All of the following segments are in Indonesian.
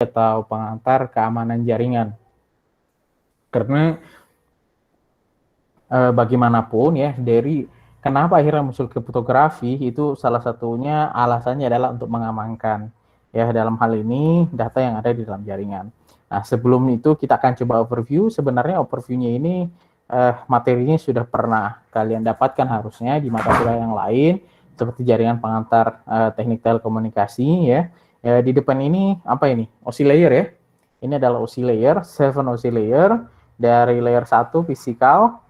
atau pengantar keamanan jaringan. Karena bagaimanapun ya, dari kenapa akhirnya muncul kriptografi itu salah satunya alasannya adalah untuk mengamankan ya dalam hal ini data yang ada di dalam jaringan. Nah, sebelum itu kita akan coba overview. Sebenarnya overview-nya ini materinya sudah pernah kalian dapatkan harusnya di mata kuliah yang lain seperti jaringan pengantar teknik telekomunikasi ya. Di depan ini apa ini? OSI layer ya. Ini adalah OSI layer, 7 OSI layer dari layer 1 fisikal.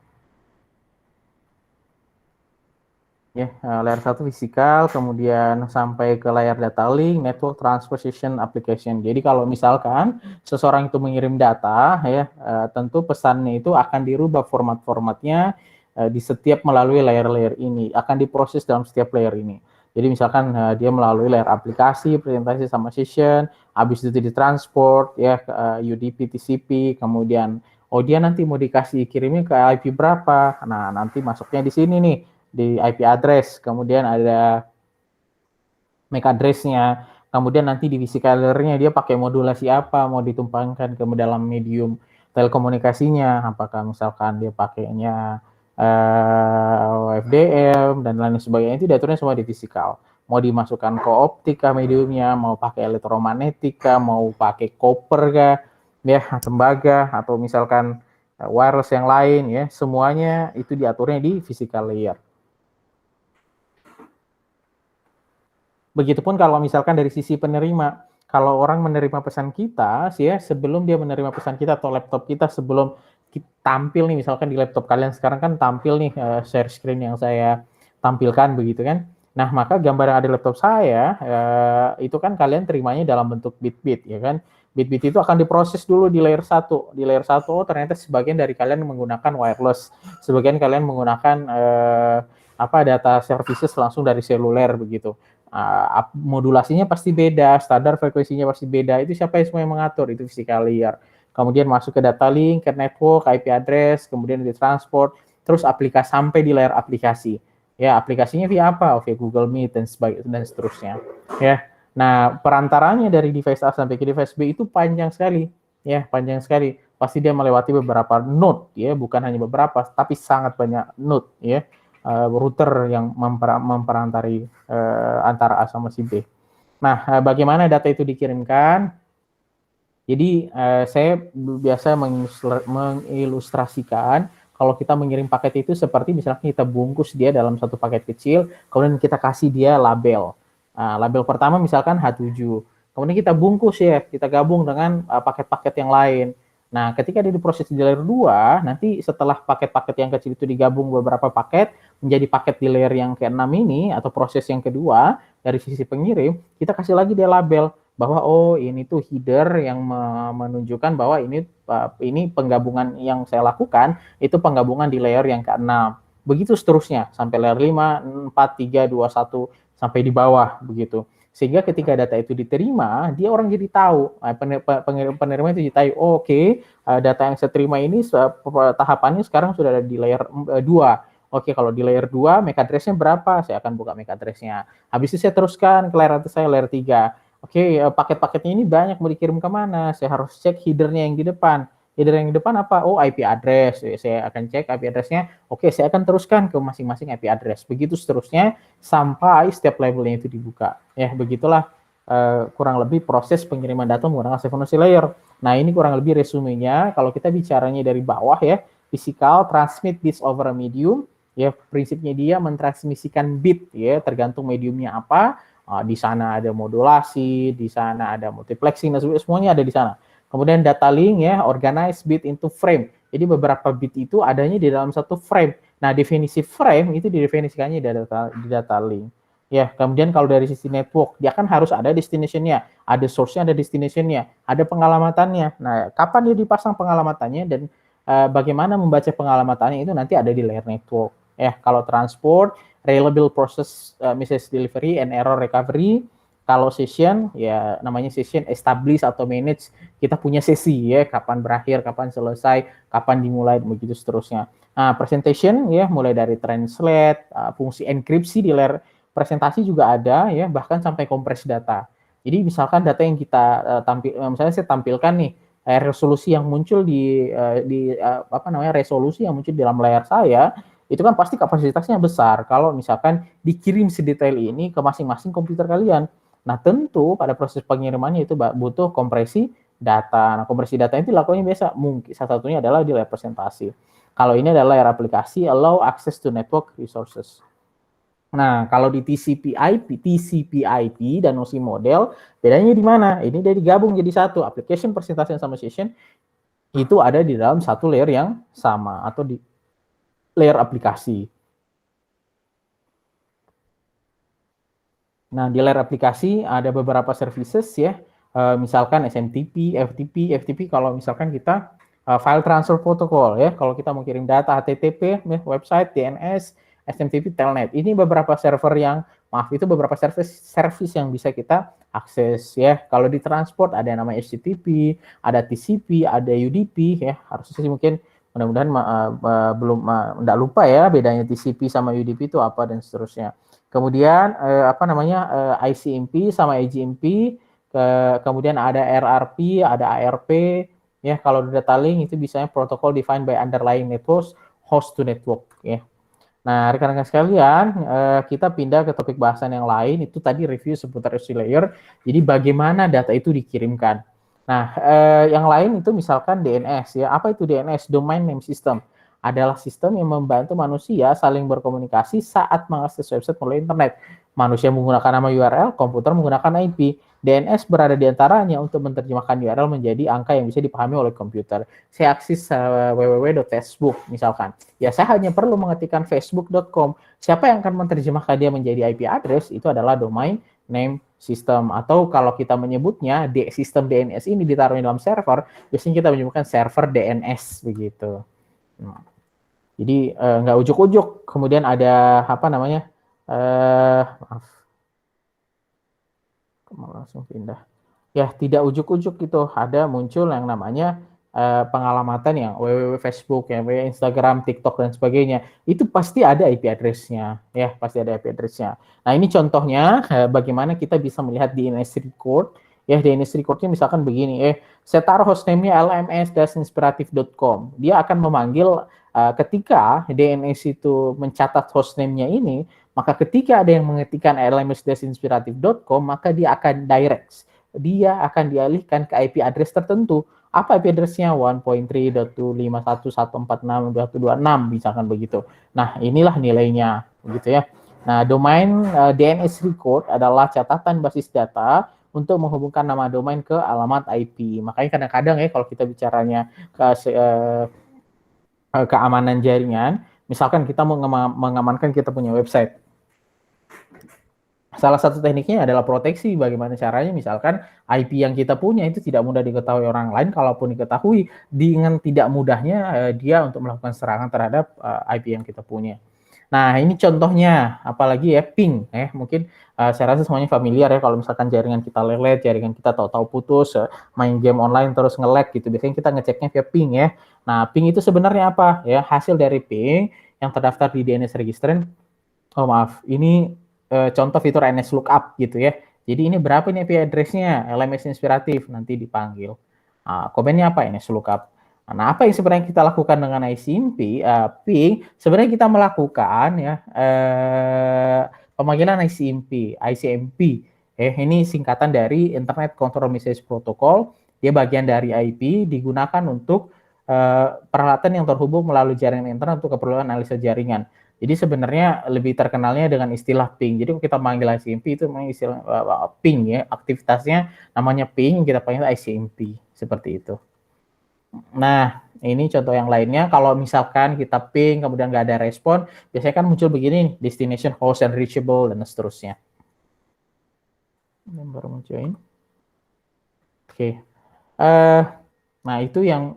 Ya, layer 1 fisikal, kemudian sampai ke layar data link, network transposition application. Jadi kalau misalkan seseorang itu mengirim data, ya tentu pesannya itu akan dirubah format-formatnya di setiap melalui layer-layer ini, akan diproses dalam setiap layer ini. Jadi misalkan dia melalui layer aplikasi, presentasi sama session, habis itu ditransport, ya UDP, TCP, kemudian dia nanti mau dikasih kirimnya ke IP berapa, nah nanti masuknya di sini nih, di IP address, kemudian ada MAC address-nya, kemudian nanti di physical layer-nya dia pakai modulasi apa, mau ditumpangkan ke dalam medium telekomunikasinya, apakah misalkan dia pakainya FDM dan lain sebagainya, itu diaturnya semua di physical. Mau dimasukkan ke optika mediumnya, mau pakai elektromagnetika, mau pakai copper kah, ya tembaga, atau misalkan wireless yang lain ya, semuanya itu diaturnya di physical layer. Begitupun kalau misalkan dari sisi penerima, kalau orang menerima pesan kita, ya sebelum dia menerima pesan kita atau laptop kita, sebelum tampil nih, misalkan di laptop kalian sekarang kan tampil nih share screen yang saya tampilkan begitu kan. Nah, maka gambar yang ada di laptop saya itu kan kalian terimanya dalam bentuk bit-bit ya kan. Bit-bit itu akan diproses dulu di layer 1. Di layer 1 ternyata sebagian dari kalian menggunakan wireless, sebagian kalian menggunakan data services langsung dari seluler begitu. Modulasinya pasti beda, standar frekuensinya pasti beda. Itu siapa yang semua yang mengatur? Itu physical layer. Kemudian masuk ke data link, ke network, IP address, kemudian ditransport, terus aplikasi sampai di layer aplikasi. Ya, aplikasinya via apa? Via Google Meet dan seterusnya. Ya. Nah, perantaranya dari device A sampai ke device B itu panjang sekali. Ya, panjang sekali. Pasti dia melewati beberapa node ya, bukan hanya beberapa, tapi sangat banyak node ya. Router yang memperantari antara A sama si B. Nah, bagaimana data itu dikirimkan? Jadi saya biasa mengilustrasikan kalau kita mengirim paket itu seperti misalnya kita bungkus dia dalam satu paket kecil, kemudian kita kasih dia label. Label pertama misalkan H7. Kemudian kita bungkus ya, kita gabung dengan paket-paket yang lain. Nah, ketika dia diproses di layer 2, nanti setelah paket-paket yang kecil itu digabung beberapa paket menjadi paket di layer yang ke-6 ini atau proses yang kedua dari sisi pengirim, kita kasih lagi dia label bahwa ini tuh header yang menunjukkan bahwa ini penggabungan yang saya lakukan itu penggabungan di layer yang ke-6. Begitu seterusnya sampai layer 5, 4, 3, 2, 1 sampai di bawah begitu. Sehingga ketika data itu diterima, dia orang jadi tahu, penerima itu jadi tahu, data yang saya terima ini tahapannya sekarang sudah ada di layer 2. Oke, kalau di layer 2, MAC address-nya berapa? Saya akan buka MAC address-nya. Habis itu saya teruskan ke layer atas saya, layer 3. Oke, paket-paketnya ini banyak, mau dikirim kemana? Saya harus cek header-nya yang di depan. Header yang di depan apa? IP address. Saya akan cek IP address-nya. Oke, saya akan teruskan ke masing-masing IP address. Begitu seterusnya sampai setiap labelnya itu dibuka. Ya, begitulah kurang lebih proses pengiriman data menggunakan 7 layer. Nah, ini kurang lebih resumenya. Kalau kita bicaranya dari bawah ya, physical transmit bits over a medium. Ya, prinsipnya dia mentransmisikan bit ya, tergantung mediumnya apa. Di sana ada modulasi, di sana ada multiplexing, dan semuanya ada di sana. Kemudian data link ya, organize bit into frame. Jadi beberapa bit itu adanya di dalam satu frame. Nah, definisi frame itu didefinisikannya di data link. Ya, kemudian kalau dari sisi network, dia kan harus ada destination-nya, ada source-nya, ada destination-nya, ada pengalamatannya. Nah, kapan dia dipasang pengalamatannya dan bagaimana membaca pengalamatannya itu nanti ada di layer network. Ya, kalau transport, reliable process message delivery and error recovery. Kalau session, ya namanya session establish atau manage, kita punya sesi ya, kapan berakhir, kapan selesai, kapan dimulai, begitu seterusnya. Nah, presentation ya, mulai dari translate, fungsi enkripsi di layer presentasi juga ada ya, bahkan sampai kompres data. Jadi misalkan data yang kita misalnya saya tampilkan nih resolusi yang muncul resolusi yang muncul di dalam layar saya itu kan pasti kapasitasnya besar kalau misalkan dikirim sedetail ini ke masing-masing komputer kalian. Nah, tentu pada proses pengirimannya itu butuh kompresi data. Nah, kompresi data itu dilakukannya biasa. Mungkin salah satunya adalah di layar presentasi. Kalau ini adalah layar aplikasi, allow access to network resources. Nah, kalau di TCP/IP dan nosi model, bedanya di mana? Ini dia digabung jadi satu. Application, presentation, sama session itu ada di dalam satu layer yang sama atau di layer aplikasi. Nah, di layer aplikasi ada beberapa services ya, misalkan SMTP, FTP kalau misalkan kita file transfer protocol ya, kalau kita mau kirim data HTTP, website, DNS, SMTP, Telnet. Ini beberapa server yang, itu beberapa service yang bisa kita akses ya. Kalau di transport ada yang namanya HTTP, ada TCP, ada UDP ya. Harusnya sih mungkin mudah-mudahan belum enggak lupa ya bedanya TCP sama UDP itu apa dan seterusnya. Kemudian ICMP sama AGMP, kemudian ada RRP, ada ARP, ya kalau di data link itu biasanya protokol defined by underlying networks host to network ya. Nah, rekan-rekan sekalian, kita pindah ke topik bahasan yang lain, itu tadi review seputar SC layer, jadi bagaimana data itu dikirimkan. Nah, yang lain itu misalkan DNS ya. Apa itu DNS? Domain Name System. Adalah sistem yang membantu manusia saling berkomunikasi saat mengakses website melalui internet. Manusia menggunakan nama URL, komputer menggunakan IP. DNS berada di antaranya untuk menerjemahkan URL menjadi angka yang bisa dipahami oleh komputer. Saya akses www.facebook misalkan. Ya, saya hanya perlu mengetikkan facebook.com. Siapa yang akan menerjemahkan dia menjadi IP address? Itu adalah domain name system. Atau kalau kita menyebutnya sistem DNS ini ditaruh di dalam server, biasanya kita menyebutkan server DNS begitu. Jadi nggak ujuk-ujuk. Kemudian ada maaf, langsung pindah. Ya, tidak ujuk-ujuk gitu. Ada muncul yang namanya pengalamatan yang www Facebook, ya, Instagram, TikTok dan sebagainya. Itu pasti ada IP address-nya, ya, pasti ada IP address-nya. Nah, ini contohnya bagaimana kita bisa melihat DNS record. Ya, DNS record-nya misalkan begini, saya taruh hostname-nya lms-inspiratif.com. Dia akan memanggil ketika DNS itu mencatat hostname-nya ini, maka ketika ada yang mengetikkan lms-inspiratif.com, maka dia akan direct. Dia akan dialihkan ke IP address tertentu. Apa IP address-nya? 1.3.15146.126 misalkan begitu. Nah, inilah nilainya begitu ya. Nah, domain DNS record adalah catatan basis data untuk menghubungkan nama domain ke alamat IP. Makanya kadang-kadang ya kalau kita bicaranya keamanan jaringan, misalkan kita mau mengamankan kita punya website. Salah satu tekniknya adalah proteksi. Bagaimana caranya? Misalkan IP yang kita punya itu tidak mudah diketahui orang lain. Kalaupun diketahui, dengan tidak mudahnya dia untuk melakukan serangan terhadap IP yang kita punya. Nah, ini contohnya, apalagi ya ping. Mungkin saya rasa semuanya familiar ya kalau misalkan jaringan kita lelet, jaringan kita tahu-tahu putus, main game online terus nge-lag gitu. Biasanya kita ngeceknya via ping ya. Nah, ping itu sebenarnya apa? Ya, hasil dari ping yang terdaftar di DNS Register. Oh maaf, ini contoh fitur NS Lookup gitu ya. Jadi ini berapa nih IP address-nya? LMS inspiratif, nanti dipanggil. Komennya apa? NS Lookup. Nah, apa yang sebenarnya kita lakukan dengan ICMP, ping, sebenarnya kita melakukan ya pemanggilan ICMP. Ini singkatan dari Internet Control Message Protocol. Dia bagian dari IP, digunakan untuk peralatan yang terhubung melalui jaringan internet untuk keperluan analisa jaringan. Jadi sebenarnya lebih terkenalnya dengan istilah ping. Jadi kalau kita manggil ICMP itu memang istilah ping ya, aktivitasnya namanya ping, kita panggil ICMP seperti itu. Nah, ini contoh yang lainnya. Kalau misalkan kita ping kemudian nggak ada respon, biasanya kan muncul begini, destination host and reachable dan seterusnya. Ini baru munculin. Oke. Nah, itu yang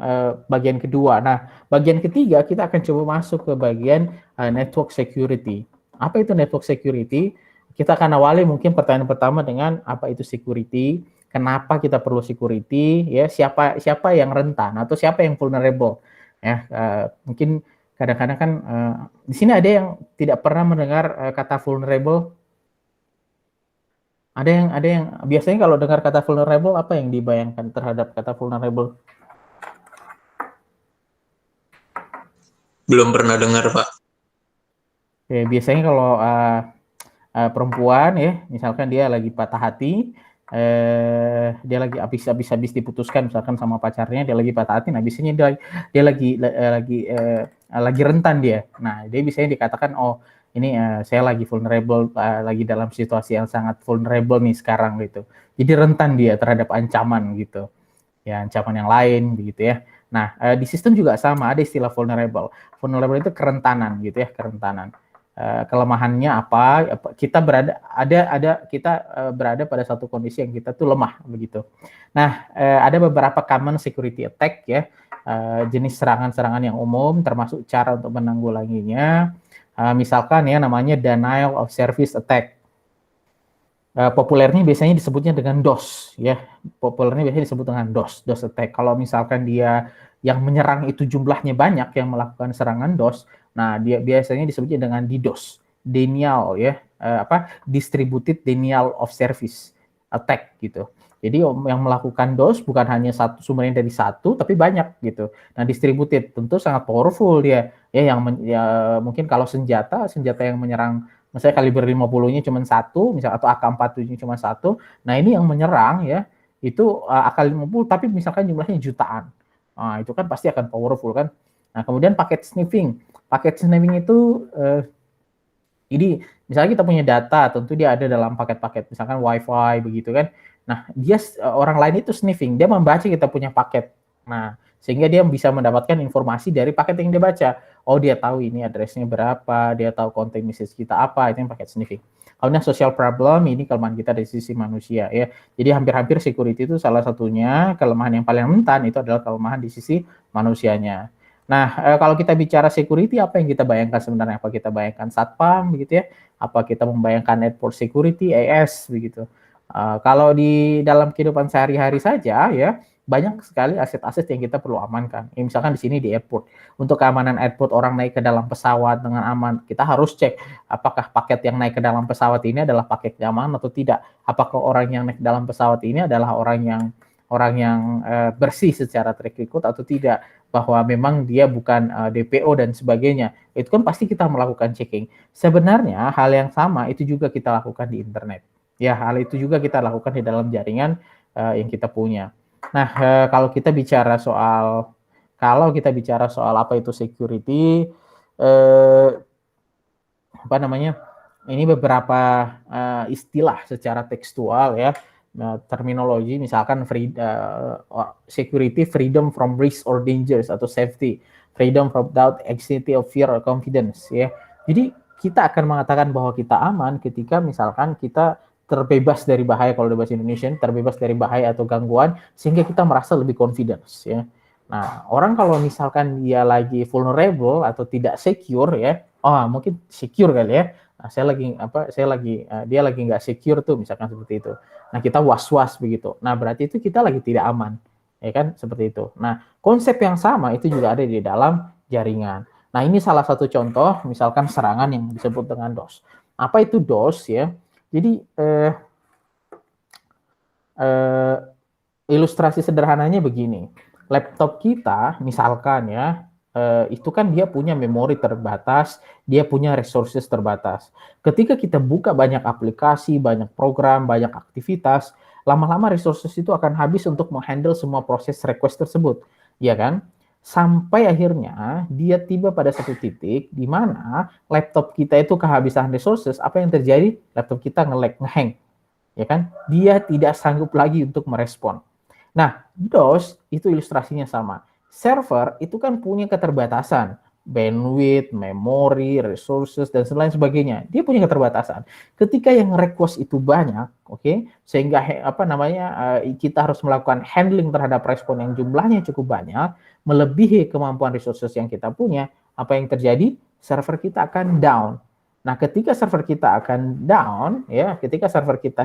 bagian kedua. Nah, bagian ketiga kita akan coba masuk ke bagian network security. Apa itu network security? Kita akan awali mungkin pertanyaan pertama dengan apa itu security, kenapa kita perlu security, ya siapa yang rentan atau siapa yang vulnerable. Ya, mungkin kadang-kadang kan di sini ada yang tidak pernah mendengar kata vulnerable. Ada yang biasanya kalau dengar kata vulnerable apa yang dibayangkan terhadap kata vulnerable? Belum pernah dengar, Pak. Biasanya kalau perempuan ya, misalkan dia lagi patah hati, dia lagi habis diputuskan misalkan sama pacarnya, dia lagi patah hati, nah biasanya dia lagi rentan dia. Nah, dia biasanya dikatakan, oh ini saya lagi vulnerable, lagi dalam situasi yang sangat vulnerable nih sekarang gitu. Jadi rentan dia terhadap ancaman gitu, ya ancaman yang lain begitu ya. Nah, di sistem juga sama, ada istilah vulnerable. Vulnerable itu kerentanan gitu ya, kerentanan. Kelemahannya apa? Kita berada pada satu kondisi yang kita tuh lemah begitu. Nah, ada beberapa common security attack ya, jenis serangan-serangan yang umum, termasuk cara untuk menanggulanginya. Misalkan ya namanya denial of service attack. Populernya biasanya disebutnya dengan DOS ya. Populernya biasanya disebut dengan DOS attack. Kalau misalkan dia yang menyerang itu jumlahnya banyak yang melakukan serangan DOS, nah dia biasanya disebutnya dengan DDoS, denial ya, distributed denial of service attack gitu. Jadi yang melakukan DOS bukan hanya sumbernya dari satu, tapi banyak gitu. Nah, distributed tentu sangat powerful dia. Ya, mungkin kalau senjata yang menyerang misalnya kaliber 50-nya cuma satu, misal atau AK-47-nya cuma satu. Nah, ini yang menyerang ya, itu AK-50 tapi misalkan jumlahnya jutaan. Nah, itu kan pasti akan powerful kan. Nah, kemudian paket sniffing. Paket sniffing itu jadi misalnya kita punya data, tentu dia ada dalam paket-paket, misalkan WiFi begitu kan. Nah, orang lain itu sniffing, dia membaca kita punya paket. Nah, sehingga dia bisa mendapatkan informasi dari paket yang dia baca. Oh, dia tahu ini address-nya berapa, dia tahu konten message kita apa, itu yang paket sniffing. Kemudian social problem, ini kelemahan kita dari sisi manusia ya. Jadi hampir-hampir security itu salah satunya kelemahan yang paling rentan itu adalah kelemahan di sisi manusianya. Nah, kalau kita bicara security, apa yang kita bayangkan sebenarnya? Apa kita bayangkan satpam, begitu ya? Apa kita membayangkan network security, AS, begitu? Kalau di dalam kehidupan sehari-hari saja, ya banyak sekali aset-aset yang kita perlu amankan. Ya, misalkan di sini di airport, untuk keamanan airport orang naik ke dalam pesawat dengan aman, kita harus cek apakah paket yang naik ke dalam pesawat ini adalah paket nyaman atau tidak. Apakah orang yang naik ke dalam pesawat ini adalah orang yang bersih secara track record atau tidak, bahwa memang dia bukan DPO dan sebagainya. Itu kan pasti kita melakukan checking. Sebenarnya hal yang sama itu juga kita lakukan di internet. Ya, hal itu juga kita lakukan di dalam jaringan yang kita punya. Nah, kalau kita bicara soal apa itu security, apa namanya? Ini beberapa istilah secara tekstual ya, terminologi misalkan security, freedom from risk or dangers atau safety, freedom from doubt, anxiety of fear or confidence ya. Jadi kita akan mengatakan bahwa kita aman ketika misalkan kita terbebas dari bahaya, kalau di bahasa Indonesia terbebas dari bahaya atau gangguan, sehingga kita merasa lebih confidence ya. Nah, orang kalau misalkan dia lagi vulnerable atau tidak secure ya, mungkin secure kali ya. Nah, dia lagi nggak secure tuh, misalkan seperti itu. Nah, kita was-was begitu. Nah, berarti itu kita lagi tidak aman, ya kan, seperti itu. Nah, konsep yang sama itu juga ada di dalam jaringan. Nah, ini salah satu contoh, misalkan serangan yang disebut dengan DOS. Apa itu DOS ya? Jadi ilustrasi sederhananya begini. Laptop kita, misalkan ya, itu kan dia punya memori terbatas, dia punya resources terbatas. Ketika kita buka banyak aplikasi, banyak program, banyak aktivitas, lama-lama resources itu akan habis untuk menghandle semua proses request tersebut, ya kan? Sampai akhirnya dia tiba pada satu titik di mana laptop kita itu kehabisan resources, apa yang terjadi? Laptop kita nge-lag, nge-hang, ya kan? Dia tidak sanggup lagi untuk merespon. Nah, DOS itu ilustrasinya sama. Server itu kan punya keterbatasan, bandwidth, memori, resources, dan lain sebagainya. Dia punya keterbatasan. Ketika yang request itu banyak, oke, sehingga kita harus melakukan handling terhadap respon yang jumlahnya cukup banyak, melebihi kemampuan resources yang kita punya, apa yang terjadi? Server kita akan down. Nah, ketika server kita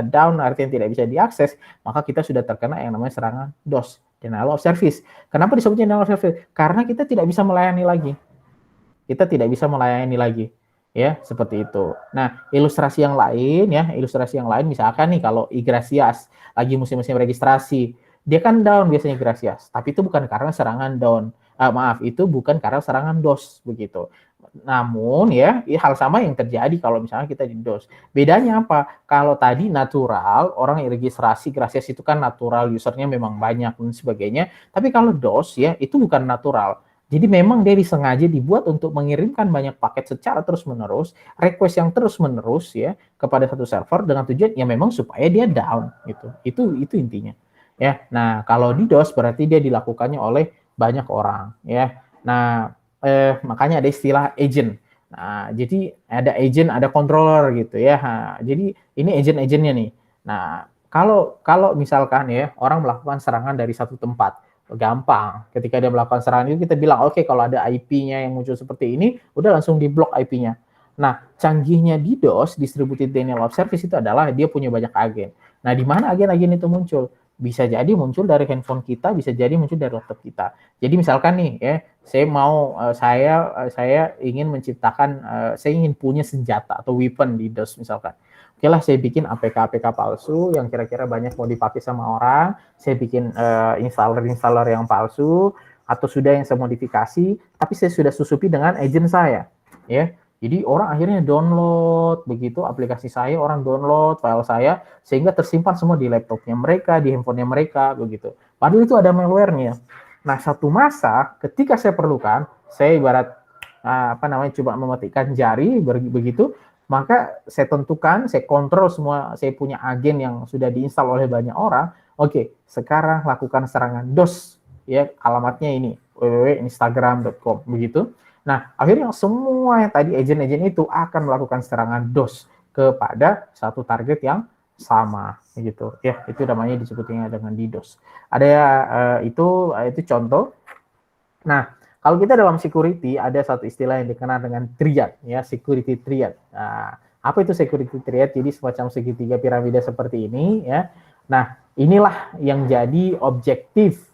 down, artinya tidak bisa diakses, maka kita sudah terkena yang namanya serangan DOS, denial of service. Kenapa disebutnya denial of service? Karena kita tidak bisa melayani lagi. Ya, seperti itu. Nah, ilustrasi yang lain ya, ilustrasi yang lain misalkan nih kalau Igracias lagi musim-musim registrasi, dia kan down biasanya Igracias, tapi itu bukan karena serangan down. Maaf, itu bukan karena serangan DOS begitu. Namun ya, hal sama yang terjadi kalau misalnya kita di DOS. Bedanya apa? Kalau tadi natural, orang yang registrasi Gracias itu kan natural, usernya memang banyak dan sebagainya. Tapi kalau DOS ya, itu bukan natural. Jadi memang dia disengaja dibuat untuk mengirimkan banyak paket secara terus-menerus, request yang terus-menerus ya kepada satu server dengan tujuan ya memang supaya dia down gitu. Itu intinya. Ya. Nah, kalau di DOS berarti dia dilakukannya oleh banyak orang ya. Nah, makanya ada istilah agent. Nah, jadi ada agent, ada controller gitu ya. Nah, jadi ini agent-agentnya nih. Nah, kalau misalkan ya orang melakukan serangan dari satu tempat, gampang. Ketika dia melakukan serangan itu kita bilang, oke, kalau ada IP-nya yang muncul seperti ini, udah langsung diblok IP-nya. Nah, canggihnya DDoS, Distributed Denial of Service itu adalah dia punya banyak agen. Nah, di mana agen-agen itu muncul? Bisa jadi muncul dari handphone kita, bisa jadi muncul dari laptop kita. Jadi misalkan nih ya, saya ingin menciptakan, saya ingin punya senjata atau weapon di DOS misalkan. Oke lah, saya bikin APK-APK palsu yang kira-kira banyak mau dipakai sama orang, saya bikin installer-installer yang palsu, atau sudah yang saya modifikasi, tapi saya sudah susupi dengan agent saya. Ya, jadi orang akhirnya download, begitu aplikasi saya, orang download file saya, sehingga tersimpan semua di laptopnya mereka, di handphonenya mereka, begitu. Padahal itu ada malware-nya. Nah, satu masa ketika saya perlukan, saya ibarat coba mematikan jari begitu, maka saya tentukan, saya kontrol semua, saya punya agen yang sudah diinstal oleh banyak orang. Oke, sekarang lakukan serangan DOS, ya alamatnya ini www.instagram.com begitu. Nah, akhirnya semua yang tadi agen-agen itu akan melakukan serangan DOS kepada satu target yang sama, gitu. Ya, itu namanya disebutnya dengan DDoS. Ada itu contoh. Nah, kalau kita dalam security ada satu istilah yang dikenal dengan triad, ya, security triad. Nah, apa itu security triad? Jadi semacam segitiga piramida seperti ini, ya. Nah, inilah yang jadi objektif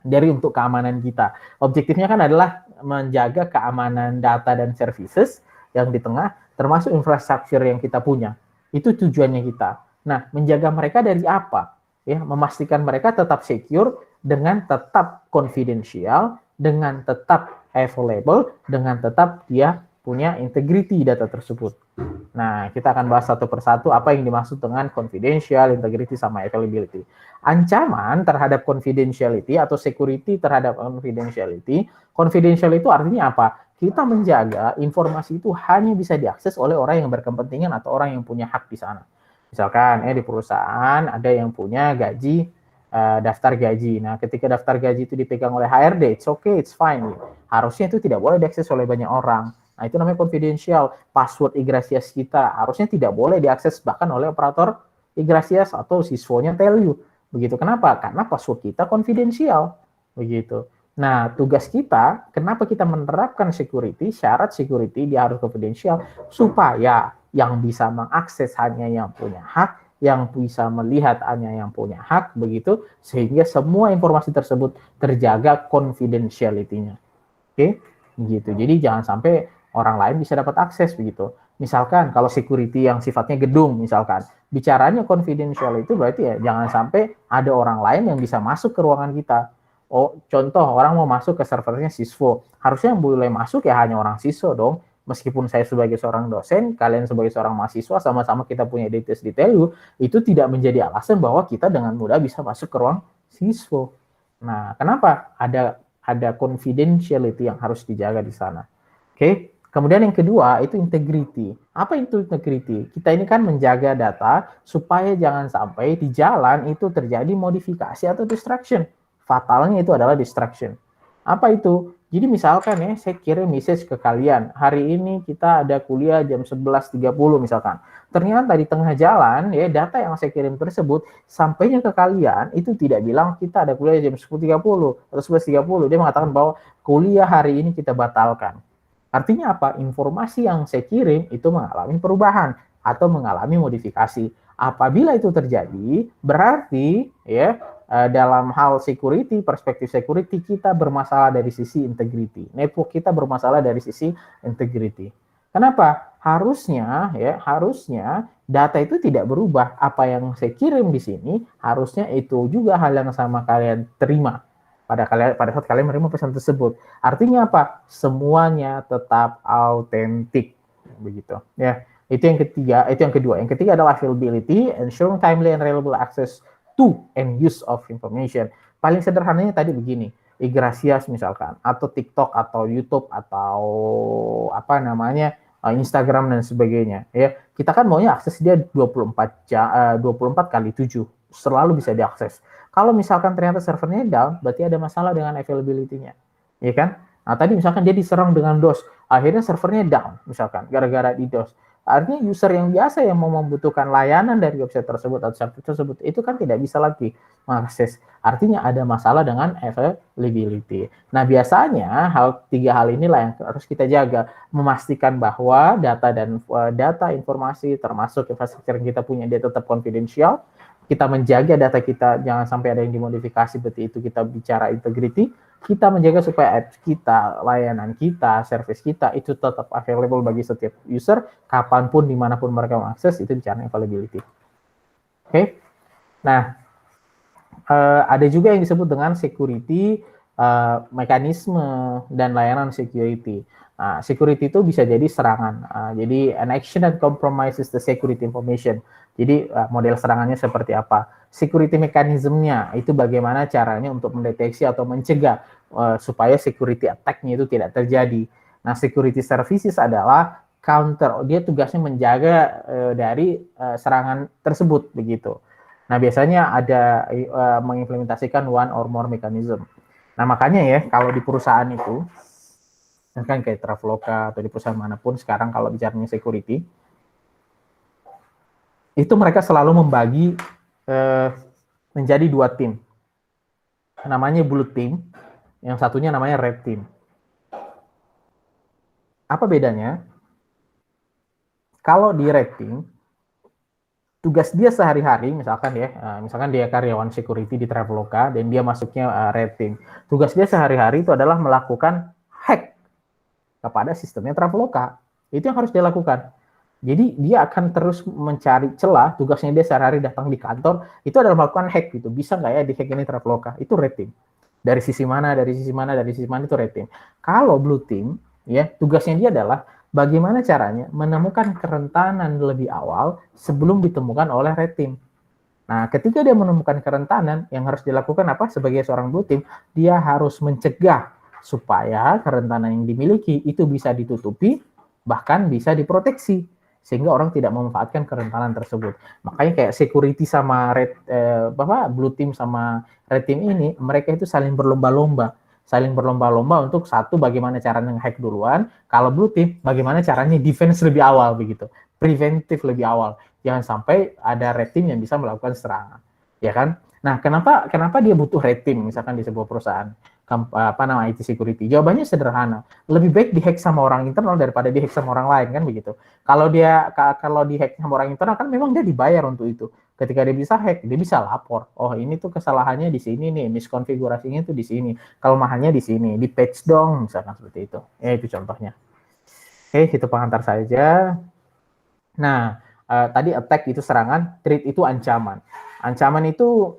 dari untuk keamanan kita. Objektifnya kan adalah menjaga keamanan data dan services yang di tengah, termasuk infrastruktur yang kita punya. Itu tujuannya kita. Nah, menjaga mereka dari apa? Ya, memastikan mereka tetap secure dengan tetap confidential, dengan tetap available, dengan tetap dia punya integrity data tersebut. Nah, kita akan bahas satu persatu apa yang dimaksud dengan confidential, integrity, sama availability. Ancaman terhadap confidentiality atau security terhadap confidential itu artinya apa? Kita menjaga informasi itu hanya bisa diakses oleh orang yang berkepentingan atau orang yang punya hak di sana. Misalkan di perusahaan ada yang punya gaji, daftar gaji. Nah, ketika daftar gaji itu dipegang oleh HRD, it's okay, it's fine. Harusnya itu tidak boleh diakses oleh banyak orang. Nah, itu namanya confidential. Password Igracias kita harusnya tidak boleh diakses bahkan oleh operator Igracias atau siswonya tell you. Begitu. Kenapa? Karena password kita confidential. Begitu. Nah, tugas kita, kenapa kita menerapkan security, syarat security dia harus confidential, supaya yang bisa mengakses hanya yang punya hak, yang bisa melihat hanya yang punya hak, begitu, sehingga semua informasi tersebut terjaga confidentiality-nya. Oke, gitu. Jadi jangan sampai orang lain bisa dapat akses begitu. Misalkan kalau security yang sifatnya gedung misalkan, bicaranya confidential itu berarti ya jangan sampai ada orang lain yang bisa masuk ke ruangan kita. Oh, contoh orang mau masuk ke servernya siswo, harusnya yang boleh masuk ya hanya orang siswo dong. Meskipun saya sebagai seorang dosen, kalian sebagai seorang mahasiswa, sama-sama kita punya identitas detail, itu tidak menjadi alasan bahwa kita dengan mudah bisa masuk ke ruang siswo. Nah, kenapa? Ada confidentiality yang harus dijaga di sana. Oke. Kemudian yang kedua itu integrity. Apa itu integrity? Kita ini kan menjaga data supaya jangan sampai di jalan itu terjadi modifikasi atau distraction. Fatalnya itu adalah distraction. Apa itu? Jadi misalkan ya, saya kirim message ke kalian, hari ini kita ada kuliah jam 11.30 misalkan. Ternyata di tengah jalan, ya data yang saya kirim tersebut, sampainya ke kalian, itu tidak bilang kita ada kuliah jam 10.30 atau 11.30. Dia mengatakan bahwa kuliah hari ini kita batalkan. Artinya apa? Informasi yang saya kirim itu mengalami perubahan atau mengalami modifikasi. Apabila itu terjadi, berarti ya dalam hal security, perspektif security, kita bermasalah dari sisi integrity. Network kita bermasalah dari sisi integrity. Kenapa? Harusnya data itu tidak berubah. Apa yang saya kirim di sini harusnya itu juga hal yang sama kalian terima pada saat kalian menerima pesan tersebut. Artinya apa? Semuanya tetap autentik, begitu. Ya, itu yang ketiga, itu yang kedua. Yang ketiga adalah availability, ensuring timely and reliable access to and use of information. Paling sederhananya tadi begini, Igracias misalkan, atau TikTok, atau YouTube, atau apa namanya, Instagram dan sebagainya. Ya, kita kan maunya akses dia 24 kali 7, selalu bisa diakses. Kalau misalkan ternyata servernya down, berarti ada masalah dengan availability-nya. Ya kan? Nah, tadi misalkan dia diserang dengan DOS, akhirnya servernya down, misalkan, gara-gara di DOS. Artinya user yang biasa yang mau membutuhkan layanan dari website tersebut atau server tersebut itu kan tidak bisa lagi mengakses. Artinya ada masalah dengan availability. Nah, biasanya tiga hal inilah yang harus kita jaga, memastikan bahwa data informasi termasuk infrastruktur yang kita punya dia tetap confidential. Kita menjaga data kita jangan sampai ada yang dimodifikasi, berarti itu kita bicara integrity. Kita menjaga supaya apps kita, layanan kita, service kita itu tetap available bagi setiap user, kapanpun, dimanapun mereka mengakses, itu bicara availability. Oke, nah ada juga yang disebut dengan security mekanisme dan layanan security. Nah, security itu bisa jadi serangan. Jadi an action that compromises the security information. Jadi model serangannya seperti apa? Security mekanismenya itu bagaimana caranya untuk mendeteksi atau mencegah supaya security attack-nya itu tidak terjadi. Nah, security services adalah counter. Dia tugasnya menjaga dari serangan tersebut begitu. Nah, biasanya ada mengimplementasikan one or more mechanism. Nah, makanya ya, kalau di perusahaan itu, kan kayak Traveloka atau di perusahaan manapun sekarang kalau bicaranya security, itu mereka selalu membagi menjadi dua tim. Namanya blue team, yang satunya namanya red team. Apa bedanya? Kalau di red team, tugas dia sehari-hari, misalkan dia karyawan security di Traveloka dan dia masuknya red team. Tugas dia sehari-hari itu adalah melakukan hack kepada sistemnya Traveloka. Itu yang harus dia lakukan. Jadi dia akan terus mencari celah, tugasnya dia sehari-hari datang di kantor, itu adalah melakukan hack gitu. Bisa nggak ya di hack ini Traveloka? Itu red team. Dari sisi mana itu red team. Kalau blue team, ya tugasnya dia adalah bagaimana caranya menemukan kerentanan lebih awal sebelum ditemukan oleh red team. Nah, ketika dia menemukan kerentanan, yang harus dilakukan apa? Sebagai seorang blue team, dia harus mencegah supaya kerentanan yang dimiliki itu bisa ditutupi, bahkan bisa diproteksi, sehingga orang tidak memanfaatkan kerentanan tersebut. Makanya kayak security sama blue team sama red team ini, mereka itu saling berlomba-lomba untuk satu bagaimana caranya nge-hack duluan, kalau blue team bagaimana caranya defense lebih awal begitu, preventif lebih awal, jangan sampai ada red team yang bisa melakukan serangan, ya kan? Nah, kenapa dia butuh red team misalkan di sebuah perusahaan IT security? Jawabannya sederhana, lebih baik dihack sama orang internal daripada dihack sama orang lain, kan begitu. Kalau dihack sama orang internal kan memang dia dibayar untuk itu. Ketika dia bisa hack, dia bisa lapor. Oh, ini tuh kesalahannya di sini nih, miskonfigurasinya tuh di sini. Kelemahannya di sini, di patch dong, misalkan seperti itu. Ya, itu contohnya. Oke, itu pengantar saja. Nah, tadi attack itu serangan, threat itu ancaman. Ancaman itu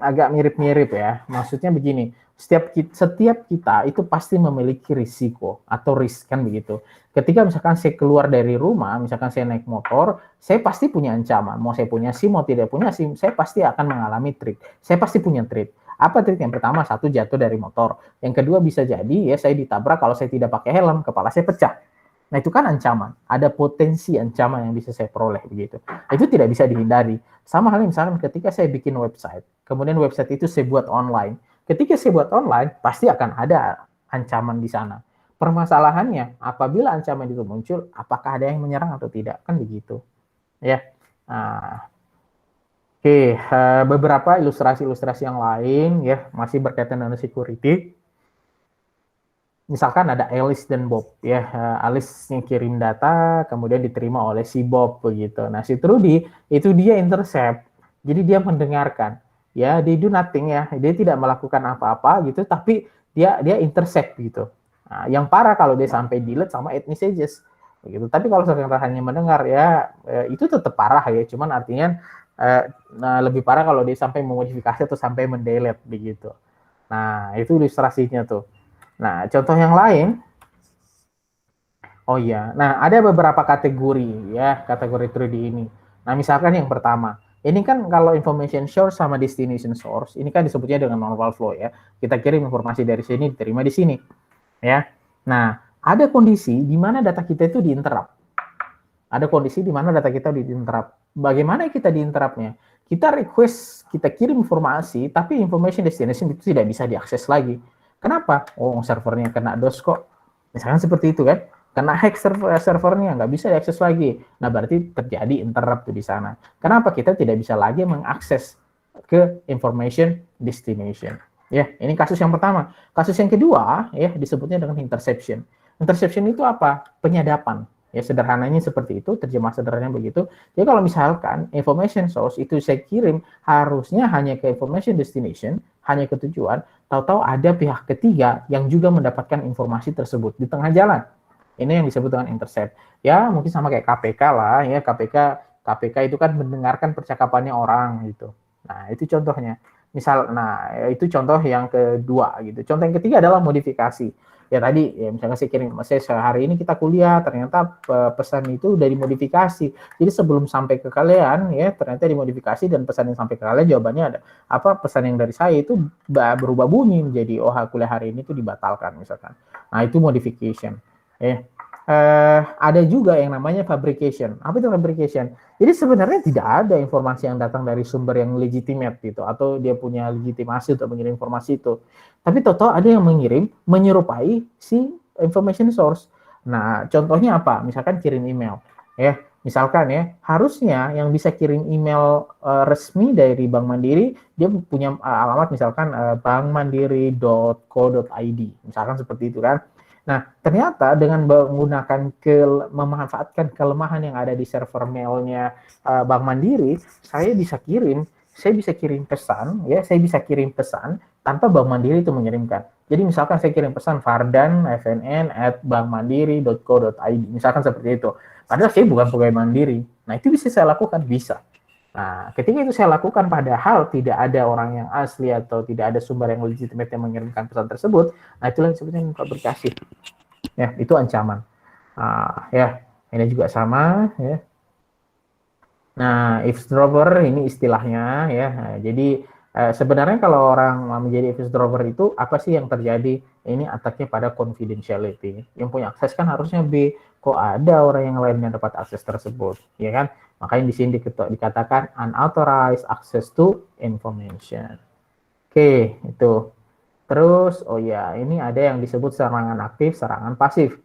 agak mirip-mirip ya. Maksudnya begini, setiap kita itu pasti memiliki risiko atau risk, kan begitu. Ketika misalkan saya keluar dari rumah, misalkan saya naik motor, saya pasti punya ancaman. Mau saya punya SIM, mau tidak punya SIM, saya pasti akan mengalami threat. Saya pasti punya threat. Apa threat? Yang pertama, satu, jatuh dari motor. Yang kedua, bisa jadi ya saya ditabrak kalau saya tidak pakai helm, kepala saya pecah. Nah, itu kan ancaman. Ada potensi ancaman yang bisa saya peroleh begitu. Itu tidak bisa dihindari. Sama halnya misalkan ketika saya bikin website, kemudian website itu saya buat online. Ketika saya buat online, pasti akan ada ancaman di sana. Permasalahannya, apabila ancaman itu muncul, apakah ada yang menyerang atau tidak? Kan begitu. Ya. Nah, oke, beberapa ilustrasi-ilustrasi yang lain ya masih berkaitan dengan security. Misalkan ada Alice dan Bob ya, Alice yang kirim data kemudian diterima oleh si Bob begitu. Nah, si Trudy itu dia intercept. Jadi dia mendengarkan. ya they do nothing ya, dia tidak melakukan apa-apa gitu, tapi dia intercept gitu. Nah, yang parah kalau dia sampai delete sama add messages gitu. Tapi kalau sekedar hanya mendengar ya itu tetap parah ya, cuman artinya lebih parah kalau dia sampai memodifikasi atau sampai mendelete begitu. Nah, itu ilustrasinya tuh. Nah, contoh yang lain, oh iya, nah ada beberapa kategori ya, kategori 3D ini. Nah, misalkan yang pertama, ini kan kalau information source sama destination source, ini kan disebutnya dengan normal flow ya. Kita kirim informasi dari sini, diterima di sini ya. Nah, ada kondisi di mana data kita itu diinterrupt. Ada kondisi di mana data kita diinterrupt. Bagaimana kita diinterruptnya? Kita request, kita kirim informasi, tapi information destination itu tidak bisa diakses lagi. Kenapa? Oh, servernya kena DOS kok. Misalkan seperti itu kan. Kena hack servernya, nggak bisa diakses lagi. Nah, berarti terjadi interrupt di sana. Kenapa? Kita tidak bisa lagi mengakses ke information destination. Ya, ini kasus yang pertama. Kasus yang kedua, ya disebutnya dengan interception. Interception itu apa? Penyadapan. Ya, sederhananya seperti itu, terjemah sederhananya begitu. Jadi kalau misalkan information source itu saya kirim harusnya hanya ke information destination, hanya ke tujuan, tahu-tahu ada pihak ketiga yang juga mendapatkan informasi tersebut di tengah jalan. Ini yang disebut dengan intercept. Ya, mungkin sama kayak KPK lah, ya KPK itu kan mendengarkan percakapannya orang gitu. Nah, itu contohnya. Nah itu contoh yang kedua gitu. Contoh yang ketiga adalah modifikasi. Ya tadi ya misalnya saya sehari ini kita kuliah ternyata pesan itu udah dimodifikasi. Jadi sebelum sampai ke kalian ya ternyata dimodifikasi dan pesan yang sampai ke kalian jawabannya ada apa, pesan yang dari saya itu berubah bunyi menjadi kuliah hari ini tuh dibatalkan misalkan. Nah, itu modification. Ada juga yang namanya fabrication. Apa itu fabrication? Jadi sebenarnya tidak ada informasi yang datang dari sumber yang legitimate gitu, atau dia punya legitimasi untuk mengirim informasi itu. Tapi total ada yang menyerupai si information source. Nah, contohnya apa? Misalkan kirim email. Ya, misalkan ya, harusnya yang bisa kirim email resmi dari Bank Mandiri, dia punya alamat misalkan bankmandiri.co.id. Misalkan seperti itu kan. Nah, ternyata dengan menggunakan memanfaatkan kelemahan yang ada di server mailnya Bank Mandiri, saya bisa kirim pesan, ya, saya bisa kirim pesan tanpa Bank Mandiri itu mengirimkan. Jadi misalkan saya kirim pesan fardan@bankmandiri.co.id, misalkan seperti itu. Padahal saya bukan pegawai Mandiri. Nah, itu bisa saya lakukan, bisa. Nah, ketika itu saya lakukan padahal tidak ada orang yang asli atau tidak ada sumber yang legitimate yang mengirimkan pesan tersebut, nah itulah yang disebutnya fabrikasi. Ya, itu ancaman. Ya, ini juga sama ya. Nah, eavesdropper ini istilahnya ya. Nah, jadi sebenarnya kalau orang menjadi eavesdropper itu apa sih yang terjadi? Ini ataknya pada confidentiality. Yang punya akses kan harusnya B. Kok ada orang yang lainnya dapat akses tersebut, ya kan? Makanya di sini dikatakan unauthorized access to information. Oke, itu. Terus, oh ya, ini ada yang disebut serangan aktif, serangan pasif.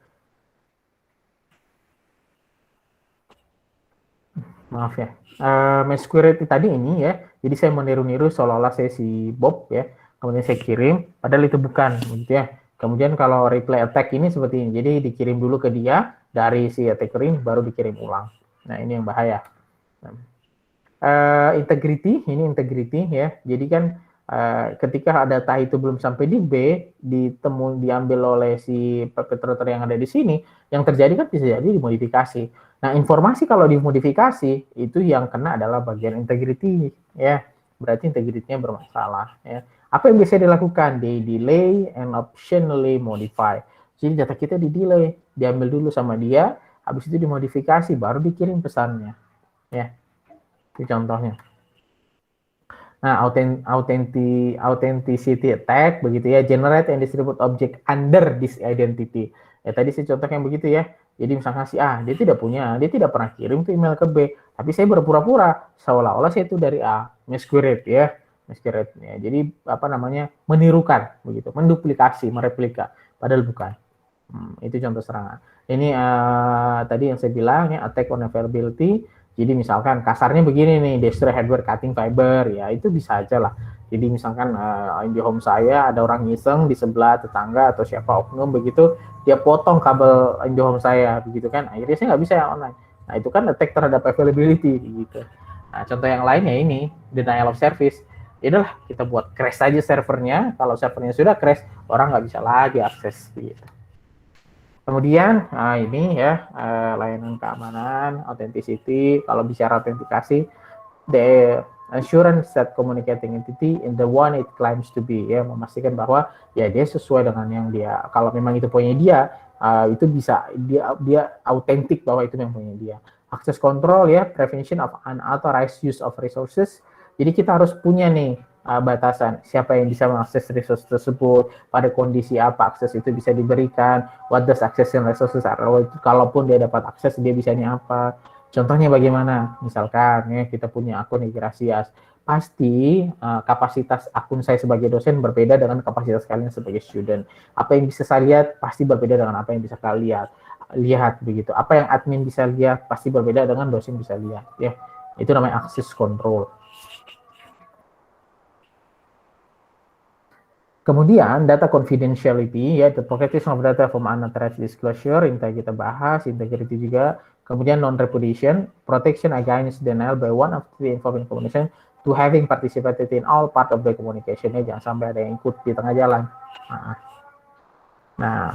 Maaf ya. Masquerade tadi ini ya, jadi saya meniru-niru seolah-olah saya si Bob ya, kemudian saya kirim, padahal itu bukan, gitu ya. Kemudian kalau replay attack ini seperti ini, jadi dikirim dulu ke dia, dari si attacker ini baru dikirim ulang. Nah, ini yang bahaya. Integrity, ini integrity ya, jadi kan ketika data itu belum sampai di B, diambil oleh si perpetrator yang ada di sini, yang terjadi kan bisa jadi dimodifikasi. Nah, informasi kalau dimodifikasi itu yang kena adalah bagian integrity ya. Berarti integrity-nya bermasalah ya. Apa yang bisa dilakukan? Di delay and optionally modify. Jadi data kita di delay, diambil dulu sama dia, habis itu dimodifikasi baru dikirim pesannya. Ya. Itu contohnya. Nah, authenticity attack begitu ya, generate and distribute object under this identity. Ya tadi saya contoh yang begitu ya. Jadi misalkan si A, dia tidak pernah kirim tuh email ke B, tapi saya berpura-pura seolah-olah saya itu dari A, masquerade ya. Masquerade ya. Jadi apa namanya? Menirukan begitu, menduplikasi, mereplika, padahal bukan. Itu contoh serangan. Ini tadi yang saya bilang ya, attack on availability. Jadi misalkan kasarnya begini nih, destroy hardware cutting fiber, ya itu bisa aja lah. Jadi misalkan IndiHome saya ada orang iseng di sebelah tetangga atau siapa oknum begitu, dia potong kabel IndiHome saya begitu kan, akhirnya saya nggak bisa yang online. Nah itu kan attack terhadap availability gitu. Nah contoh yang lainnya ini denial of service. Ya udahlah, kita buat crash saja servernya. Kalau servernya sudah crash, orang nggak bisa lagi akses gitu. Kemudian ini ya layanan keamanan, authenticity. Kalau bicara autentikasi, the assurance that communicating entity in the one it claims to be, ya, memastikan bahwa ya dia sesuai dengan yang dia, kalau memang itu punya dia, itu bisa dia autentik bahwa itu yang punya dia. Access control, ya, prevention of unauthorized use of resources. Jadi kita harus punya nih batasan siapa yang bisa mengakses resource tersebut, pada kondisi apa akses itu bisa diberikan, what does access and resources are, kalaupun dia dapat akses dia bisanya apa. Contohnya bagaimana? Misalkan ya kita punya akun Igrasias, pasti kapasitas akun saya sebagai dosen berbeda dengan kapasitas kalian sebagai student. Apa yang bisa saya lihat pasti berbeda dengan apa yang bisa kalian lihat begitu. Apa yang admin bisa lihat pasti berbeda dengan dosen bisa lihat. Ya, itu namanya access control. Kemudian data confidentiality, ya, the protection of data from unauthorized disclosure, ini kita bahas, integrity juga. Kemudian non-repudiation, protection against denial by one of the involved in communication to having participated in all part of the communication, ya, jangan sampai ada yang ikut di tengah jalan. Nah,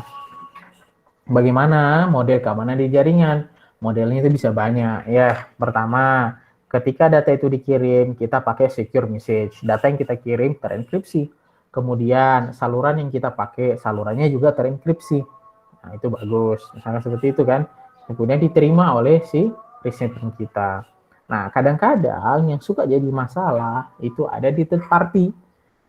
bagaimana model keamanan di jaringan? Modelnya itu bisa banyak, ya. Pertama, ketika data itu dikirim, kita pakai secure message. Data yang kita kirim terenkripsi. Kemudian saluran yang kita pakai, salurannya juga terenkripsi. Nah, itu bagus. Misalnya seperti itu kan. Kemudian diterima oleh si recipient kita. Nah, kadang-kadang yang suka jadi masalah itu ada di third party.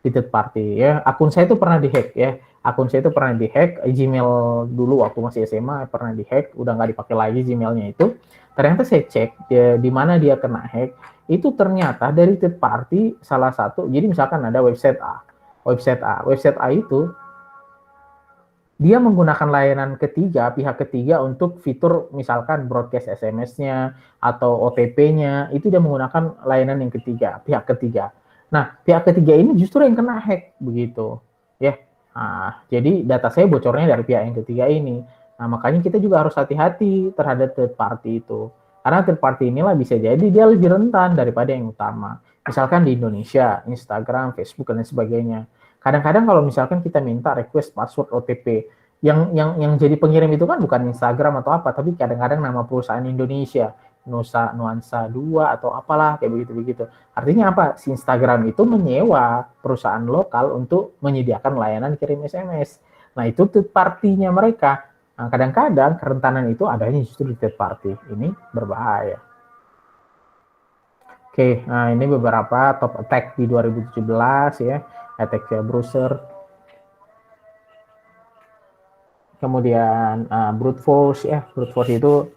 Di third party, ya. Akun saya itu pernah dihack, ya. Akun saya itu pernah dihack, Gmail dulu waktu masih SMA pernah dihack, udah nggak dipakai lagi Gmailnya itu. Ternyata saya cek di mana dia kena hack, itu ternyata dari third party salah satu. Jadi misalkan ada website A itu dia menggunakan layanan ketiga, pihak ketiga untuk fitur misalkan broadcast SMS-nya atau OTP-nya, itu dia menggunakan layanan yang ketiga, pihak ketiga. Nah, pihak ketiga ini justru yang kena hack begitu, ya. Nah, jadi data saya bocornya dari pihak yang ketiga ini. Nah, makanya kita juga harus hati-hati terhadap third party itu. Karena third party inilah bisa jadi dia lebih rentan daripada yang utama. Misalkan di Indonesia, Instagram, Facebook, dan sebagainya. Kadang-kadang kalau misalkan kita minta request password OTP, yang jadi pengirim itu kan bukan Instagram atau apa, tapi kadang-kadang nama perusahaan Indonesia, Nuansa 2 atau apalah kayak begitu-begitu. Artinya apa? Si Instagram itu menyewa perusahaan lokal untuk menyediakan layanan kirim SMS. Nah, itu third party-nya mereka. Nah, kadang-kadang kerentanan itu adanya justru di third party. Ini berbahaya. Oke, nah ini beberapa top attack di 2017 ya. Attack via browser. Kemudian brute force, ya. Brute force itu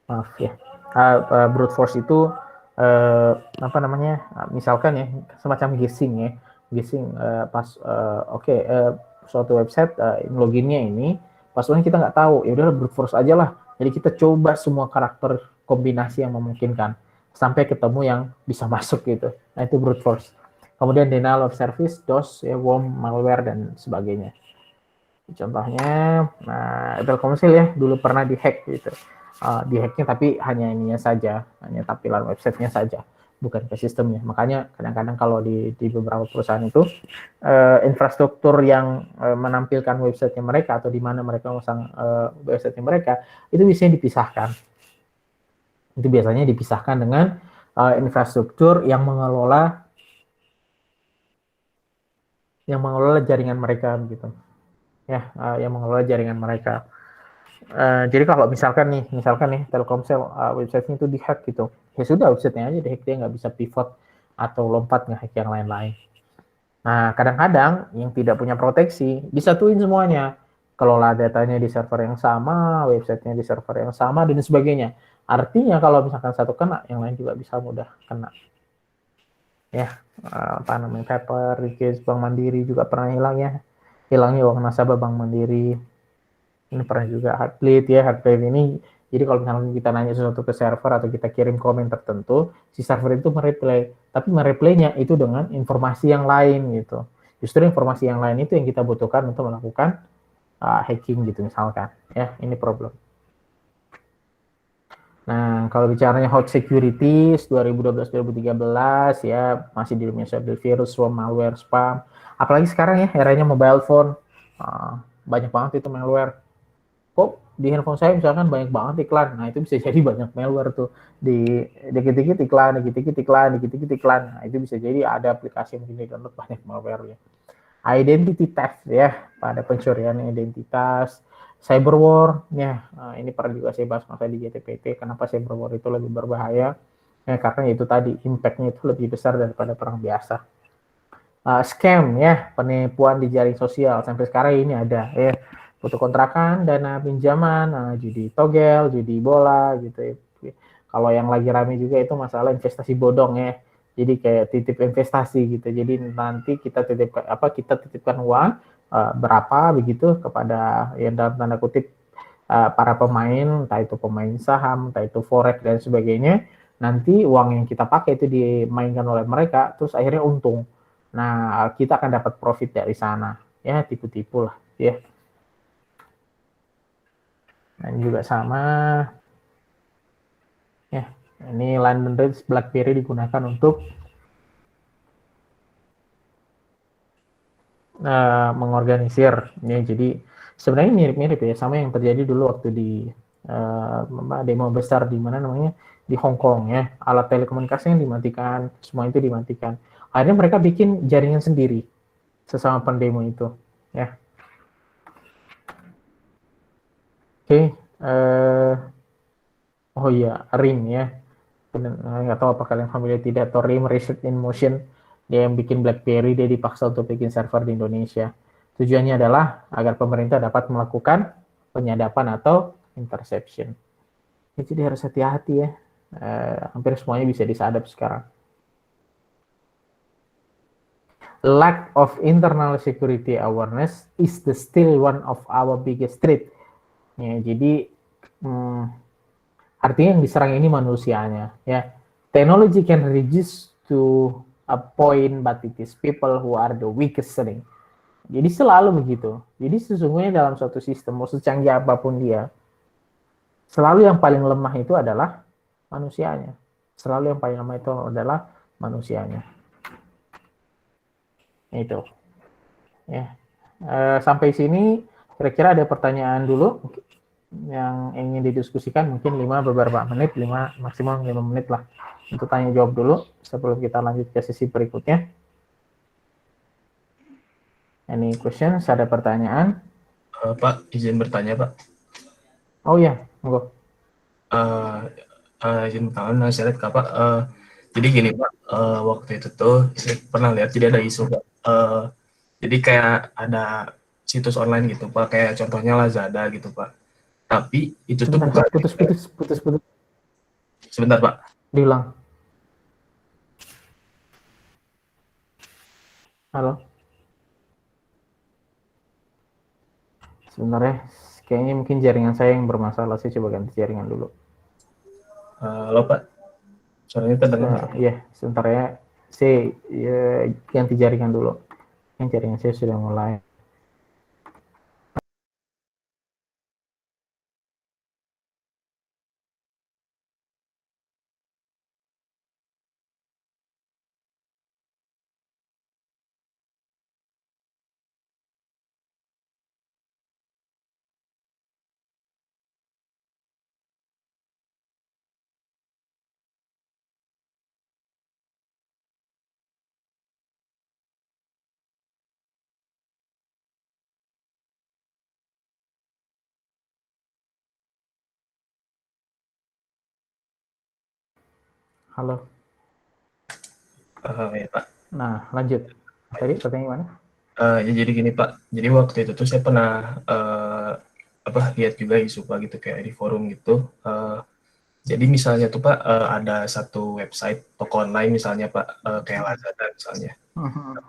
maaf ya. Brute force itu apa namanya? Misalkan ya semacam guessing ya. Guessing pas suatu website loginnya ini passwordnya kita nggak tahu, ya udah brute force aja lah. Jadi kita coba semua karakter kombinasi yang memungkinkan sampai ketemu yang bisa masuk gitu. Nah, itu brute force. Kemudian denial of service, DOS, ya, worm, malware, dan sebagainya. Contohnya, nah, Telkomsel ya, dulu pernah dihack gitu. Dihacknya tapi hanya ininya saja, hanya tampilan websitenya saja, bukan ke sistemnya. Makanya kadang-kadang kalau di beberapa perusahaan itu, infrastruktur yang menampilkan websitenya mereka atau di mana mereka memasang websitenya mereka, itu biasanya dipisahkan. Itu biasanya dipisahkan dengan infrastruktur yang mengelola jaringan mereka gitu. Ya, yang mengelola jaringan mereka. Jadi kalau misalkan nih Telkomsel websitenya itu dihack gitu, ya sudah websitenya aja dihack, dia nggak bisa pivot atau lompat ngehack yang lain-lain. Nah, kadang-kadang yang tidak punya proteksi disatuin semuanya, kelola datanya di server yang sama, websitenya di server yang sama, dan sebagainya. Artinya kalau misalkan satu kena, yang lain juga bisa mudah kena. Ya, apa namanya, Pepper, case Bank Mandiri juga pernah hilangnya uang nasabah Bank Mandiri. Ini pernah juga Heartbleed ya. Heartbleed ini, jadi kalau misalnya kita nanya sesuatu ke server atau kita kirim komen tertentu, si server itu mereplay, tapi mereplaynya itu dengan informasi yang lain gitu. Justru informasi yang lain itu yang kita butuhkan untuk melakukan hacking gitu misalkan. Ya, ini problem. Nah, kalau bicaranya hot securities 2012-2013 ya masih di dunia cyber virus, swarm, malware, spam. Apalagi sekarang ya eranya mobile phone, banyak banget itu malware. Kok di handphone saya misalkan banyak banget iklan, nah itu bisa jadi banyak malware tuh di dikit-dikit iklan, dikit-dikit iklan, dikit-dikit iklan. Nah itu bisa jadi ada aplikasi yang mungkin di-download banyak malware ya. Identity theft ya, pada pencurian identitas, cyber war ya, ini pernah juga saya bahas masa di GTPT, kenapa cyber war itu lebih berbahaya ya, karena itu tadi impact-nya itu lebih besar daripada perang biasa. Scam ya, penipuan di jaring sosial sampai sekarang ini ada ya, butuh kontrakan, dana pinjaman, judi togel, judi bola gitu ya. Kalau yang lagi rame juga itu masalah investasi bodong ya, jadi kayak titip investasi gitu, jadi nanti kita titipkan uang berapa begitu kepada yang dalam tanda kutip para pemain, entah itu pemain saham, entah itu forex dan sebagainya. Nanti uang yang kita pakai itu dimainkan oleh mereka, terus akhirnya untung. Nah, kita akan dapat profit dari sana. Ya, tipu-tipu lah. Ya. Dan juga sama. Ya, ini London Bridge BlackBerry digunakan untuk mengorganisir. Ya, jadi sebenarnya mirip-mirip ya, sama yang terjadi dulu waktu di demo besar di mana namanya di Hong Kong ya, alat telekomunikasi yang dimatikan, semua itu dimatikan. Akhirnya mereka bikin jaringan sendiri sesama pendemo itu, ya. Oke, oh iya, RIM ya. Nggak tahu apa kalian familiar tidak, atau RIM, Reset in Motion, dia yang bikin BlackBerry, dia dipaksa untuk bikin server di Indonesia. Tujuannya adalah agar pemerintah dapat melakukan penyadapan atau interception. Jadi harus hati-hati ya. Hampir semuanya bisa disadap sekarang. Lack of internal security awareness is the still one of our biggest threat. Ya, jadi artinya yang diserang ini manusianya. Ya, technology can reduce to a point, but it is people who are the weakest link. Jadi selalu begitu. Jadi sesungguhnya dalam suatu sistem, mau secanggih apapun dia, selalu yang paling lemah itu adalah manusianya. Selalu yang paling lemah itu adalah manusianya. Itu. Ya. Sampai sini kira-kira ada pertanyaan dulu yang ingin didiskusikan, mungkin beberapa menit, 5 maksimal 5 menit lah untuk tanya jawab dulu sebelum kita lanjut ke sesi berikutnya. Any questions? Ada pertanyaan? Pak, izin bertanya, Pak. Oh ya, monggo. Izin bertanya, saya lihat Pak. Jadi gini, Pak, waktu itu tuh saya pernah lihat, jadi ada isu, Pak. Jadi kayak ada situs online gitu, Pak, kayak contohnya Lazada gitu, Pak. Tapi itu tuh Sebentar, bukan... putus. Sebentar, Pak. Diulang. Halo. Sebenarnya kayaknya mungkin jaringan saya yang bermasalah, saya coba ganti jaringan dulu. Halo, Pak. Suaranya terdengar. Iya, sebentar ya. Saya ganti jaringan dulu. Yang jaringan saya sudah mulai. Halo. Ya, Pak. Nah, lanjut. Tadi pertanyaan mana? Ya jadi gini, Pak. Jadi waktu itu tuh saya pernah lihat juga isu, Pak, gitu kayak di forum gitu. Jadi misalnya tuh, Pak, ada satu website toko online misalnya, Pak, kayak Lazada misalnya.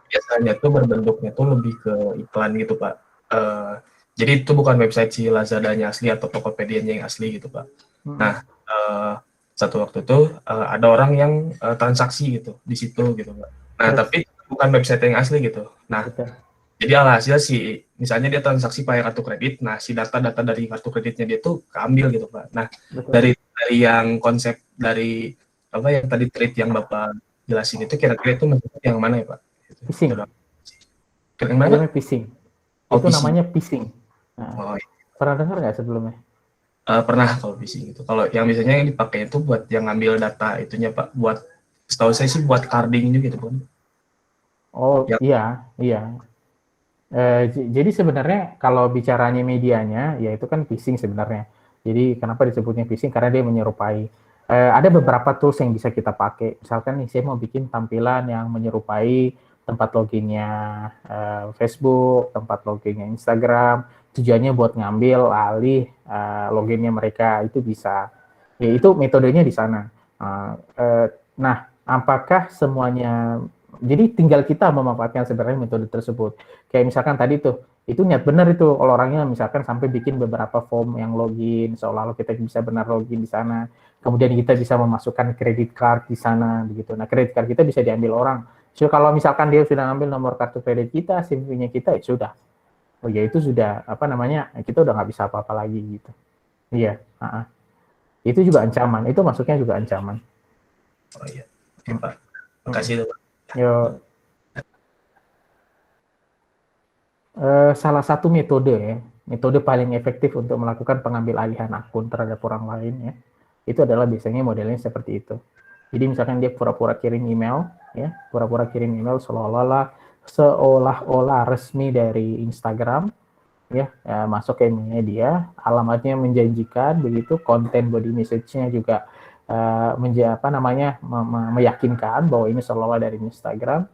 Biasanya tuh berbentuknya tuh lebih ke iklan gitu, Pak. Jadi itu bukan website si Lazadanya asli atau Tokopedia-nya yang asli gitu, Pak. Nah, satu waktu tuh ada orang yang transaksi gitu di situ gitu, Pak. Nah, tapi bukan website yang asli gitu. Nah, Jadi alhasil misalnya dia transaksi pakai kartu kredit, nah si data-data dari kartu kreditnya dia tuh keambil gitu Pak. Nah, Betul. dari yang konsep dari apa yang tadi trade yang Bapak jelasin itu kira-kira itu maksudnya yang mana ya Pak? Itu Phishing. yang mana Itu Pak? namanya phishing. Oh, Itu PC. namanya phishing. Nah, Oh, pernah dengar nggak sebelumnya? pernah kalau phishing itu. Kalau yang biasanya yang dipakai itu buat yang ngambil data itunya Pak, buat setahu saya sih buat carding juga gitu Pak. Oh Yang iya, iya. Jadi sebenarnya kalau bicaranya medianya, ya itu kan phishing sebenarnya. Jadi kenapa disebutnya phishing? Karena dia menyerupai. Ada beberapa tools yang bisa kita pakai. Misalkan nih, saya mau bikin tampilan yang menyerupai tempat loginnya Facebook, tempat loginnya Instagram. Tujuannya buat ngambil alih loginnya mereka, itu bisa. Ya, itu metodenya di sana. Nah, apakah semuanya jadi tinggal kita memanfaatkan sebenarnya metode tersebut. Kayak misalkan tadi tuh, itu niat benar itu kalau orangnya misalkan sampai bikin beberapa form yang login, seolah-olah kita bisa benar login di sana. Kemudian kita bisa memasukkan kredit card di sana, begitu. Nah, kredit card kita bisa diambil orang. So, kalau misalkan dia sudah ngambil nomor kartu kredit kita, SIM-nya kita, ya sudah. Oh ya itu sudah, apa namanya, kita udah nggak bisa apa-apa lagi gitu. Iya, itu juga ancaman. Itu masuknya juga ancaman. oh iya. Oke Pak. Makasih Pak. Yo, salah satu metode ya, metode paling efektif untuk melakukan pengambil alihan akun terhadap orang lain ya, itu adalah biasanya modelnya seperti itu. Jadi misalkan dia pura-pura kirim email, ya, pura-pura kirim email seolah-olah resmi dari Instagram, ya, masuk ke emailnya dia, alamatnya menjanjikan, begitu, konten body message-nya juga apa namanya, meyakinkan bahwa ini seolah-olah dari Instagram.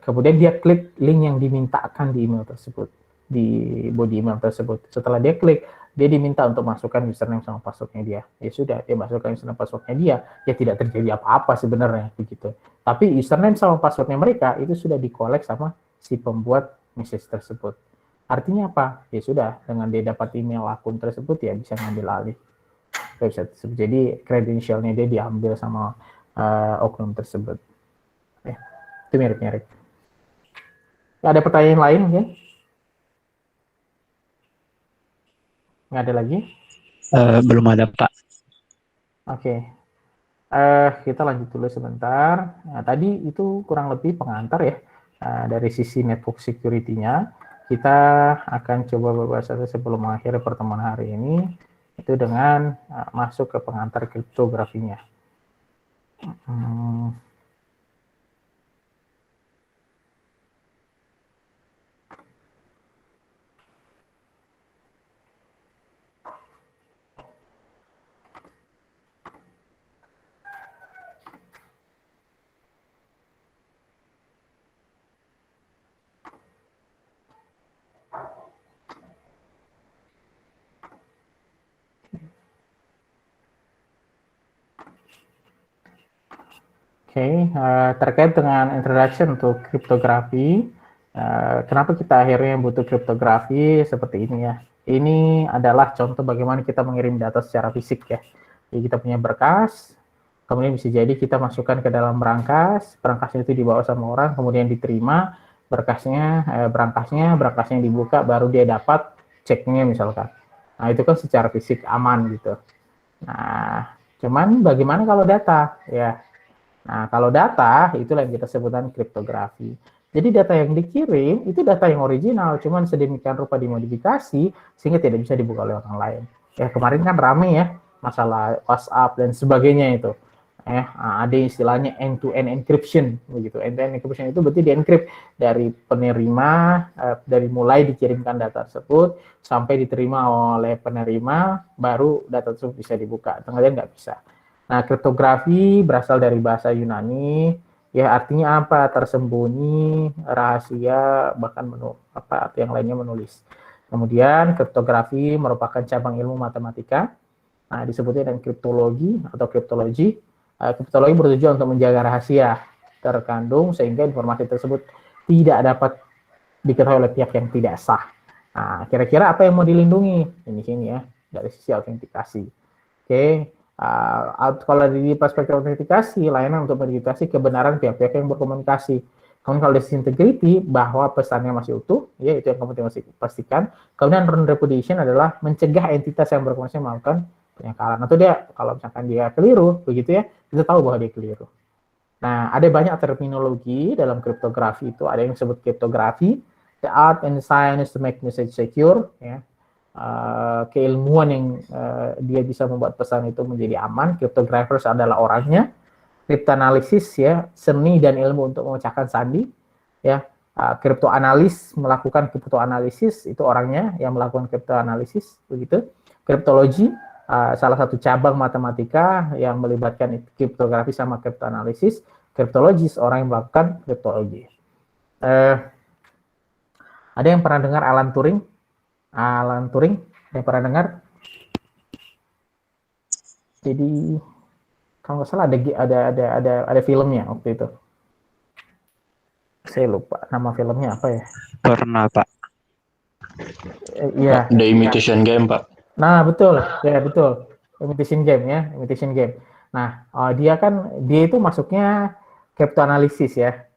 Kemudian dia klik link yang dimintakan di email tersebut, di body email tersebut. Setelah dia klik, dia diminta untuk masukkan username sama passwordnya dia. Ya sudah, dia masukkan username passwordnya dia, ya tidak terjadi apa-apa sebenarnya begitu. Tapi username sama passwordnya mereka itu sudah dikolek sama si pembuat message tersebut. Artinya apa? Ya sudah, dengan dia dapat email akun tersebut, ya bisa ngambil alih website tersebut. Jadi credentialnya dia diambil sama oknum tersebut. Ya, itu mirip-mirip. Ada pertanyaan lain mungkin? Nggak ada lagi? Belum ada Pak. Oke. Kita lanjut dulu sebentar. Nah, tadi itu kurang lebih pengantar ya. Dari sisi network security-nya, kita akan coba berbahas sebelum mengakhiri pertemuan hari ini, itu dengan masuk ke pengantar kriptografinya. Oke, terkait dengan introduction untuk kriptografi, kenapa kita akhirnya butuh kriptografi seperti ini ya? Ini adalah contoh bagaimana kita mengirim data secara fisik ya. Jadi kita punya berkas, kemudian bisa jadi kita masukkan ke dalam berangkasnya itu dibawa sama orang, kemudian diterima berangkasnya dibuka, baru dia dapat ceknya misalkan. Nah itu kan secara fisik aman gitu. Nah, cuman bagaimana kalau data ya? Nah, kalau data, itulah yang kita sebutkan kriptografi. Jadi data yang dikirim, itu data yang original, cuman sedemikian rupa dimodifikasi, sehingga tidak bisa dibuka oleh orang lain. Ya, kemarin kan rame ya, masalah WhatsApp dan sebagainya itu. Ada istilahnya end-to-end encryption, begitu. End-to-end encryption itu berarti di-encrypt dari penerima, dari mulai dikirimkan data tersebut, sampai diterima oleh penerima, baru data tersebut bisa dibuka. Kemudian nggak bisa. Nah, kriptografi berasal dari bahasa Yunani, ya artinya apa? Tersembunyi, rahasia, bahkan apa yang lainnya menulis. Kemudian kriptografi merupakan cabang ilmu matematika. Nah, disebutnya dengan kriptologi atau kriptologi. Kriptologi bertujuan untuk menjaga rahasia terkandung sehingga informasi tersebut tidak dapat diketahui oleh pihak yang tidak sah. Nah, kira-kira apa yang mau dilindungi? Ini sini ya, dari sisi autentikasi. Oke, kalau dari perspektif autentikasi, layanan untuk verifikasi kebenaran pihak-pihak yang berkomunikasi. Kemudian kalau disintegrity bahwa pesannya masih utuh, ya itu yang kamu mesti pastikan. Kemudian non-repudiation adalah mencegah entitas yang berkomunikasi melakukan penyangkalan. Atau dia kalau misalkan dia keliru, begitu ya, kita tahu bahwa dia keliru. Nah, ada banyak terminologi dalam kriptografi itu. Ada yang disebut kriptografi, the art and science to make message secure, ya. Keilmuan yang dia bisa membuat pesan itu menjadi aman. Cryptographers adalah orangnya. Kriptoanalisis ya, seni dan ilmu untuk memecahkan sandi, ya. Kriptoanalis melakukan kriptoanalisis, itu orangnya yang melakukan kriptoanalisis, begitu. Kriptologi salah satu cabang matematika yang melibatkan kriptografi sama kriptoanalisis. Kriptologis orang yang melakukan kriptologi. Ada yang pernah dengar Alan Turing? Alan Turing, yang pernah dengar? Jadi kalau nggak salah ada filmnya waktu itu. Saya lupa nama filmnya apa ya. Pernah, Pak. Iya. The Imitation Game, Pak. Nah, betul. Ya, betul. Imitation Game ya, Imitation Game. Nah, dia itu masuknya kriptoanalisis ya.